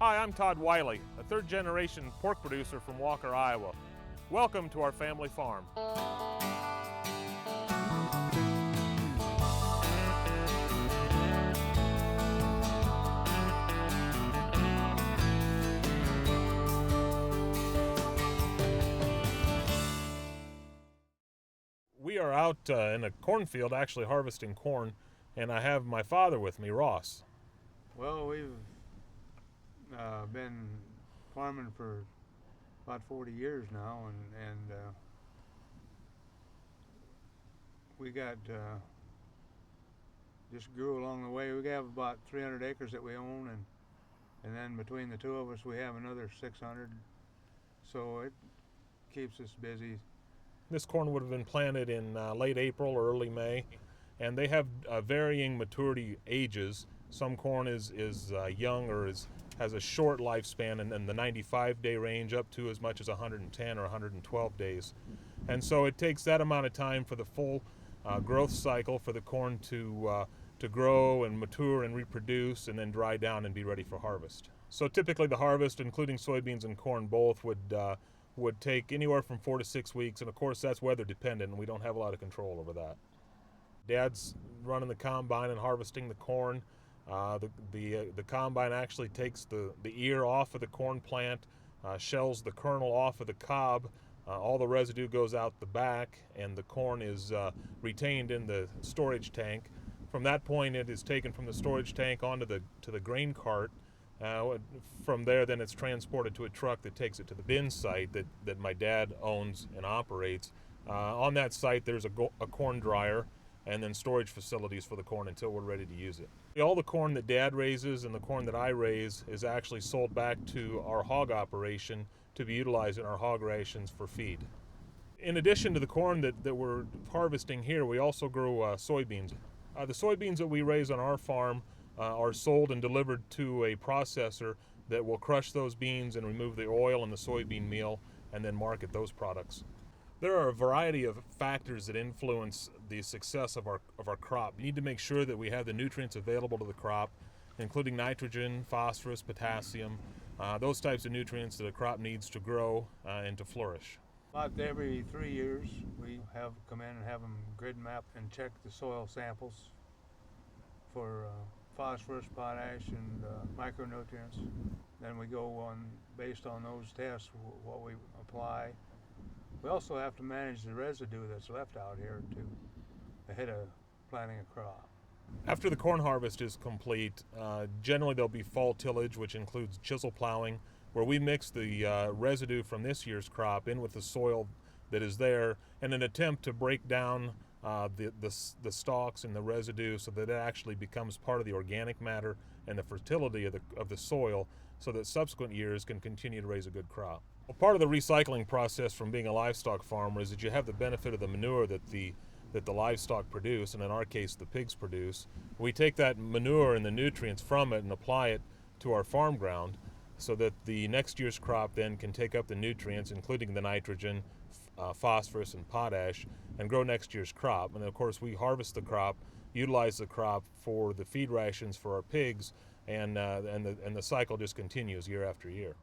Hi, I'm Todd Wiley, a third-generation pork producer from Walker, Iowa. Welcome to our family farm. We are out in a cornfield actually harvesting corn, and I have my father with me, Ross. Well, we've been farming for about 40 years now, and we got just grew along the way. We have about 300 acres that we own, and then between the two of us, we have another 600. So it keeps us busy. This corn would have been planted in late April or early May, and they have varying maturity ages. Some corn is young or has a short lifespan, and then the 95-day range up to as much as 110 or 112 days. And so it takes that amount of time for the full growth cycle for the corn to grow and mature and reproduce and then dry down and be ready for harvest. So typically the harvest, including soybeans and corn both, would take anywhere from 4 to 6 weeks, and of course that's weather dependent, and we don't have a lot of control over that. Dad's running the combine and harvesting the corn. The combine actually takes the ear off of the corn plant, shells the kernel off of the cob. All the residue goes out the back, and the corn is retained in the storage tank. From that point, it is taken from the storage tank onto the grain cart. From there, then it's transported to a truck that takes it to the bin site that my dad owns and operates. On that site, there's a corn dryer and then storage facilities for the corn until we're ready to use it. All the corn that Dad raises and the corn that I raise is actually sold back to our hog operation to be utilized in our hog rations for feed. In addition to the corn that we're harvesting here, we also grow soybeans. The soybeans that we raise on our farm are sold and delivered to a processor that will crush those beans and remove the oil and the soybean meal and then market those products. There are a variety of factors that influence the success of our crop. We need to make sure that we have the nutrients available to the crop, including nitrogen, phosphorus, potassium, those types of nutrients that a crop needs to grow and to flourish. About every 3 years, we have come in and have them grid map and check the soil samples for phosphorus, potash, and micronutrients. Then we go on, based on those tests, what we apply. We also have to manage the residue that's left out here ahead of planting a crop. After the corn harvest is complete, generally there'll be fall tillage, which includes chisel plowing, where we mix the residue from this year's crop in with the soil that is there in an attempt to break down the stalks and the residue so that it actually becomes part of the organic matter and the fertility of the soil, so that subsequent years can continue to raise a good crop. Well, part of the recycling process from being a livestock farmer is that you have the benefit of the manure that the livestock produce, and in our case the pigs produce. We take that manure and the nutrients from it and apply it to our farm ground so that the next year's crop then can take up the nutrients, including the nitrogen, phosphorus, and potash, and grow next year's crop. And of course we harvest the crop, utilize the crop for the feed rations for our pigs, and the cycle just continues year after year.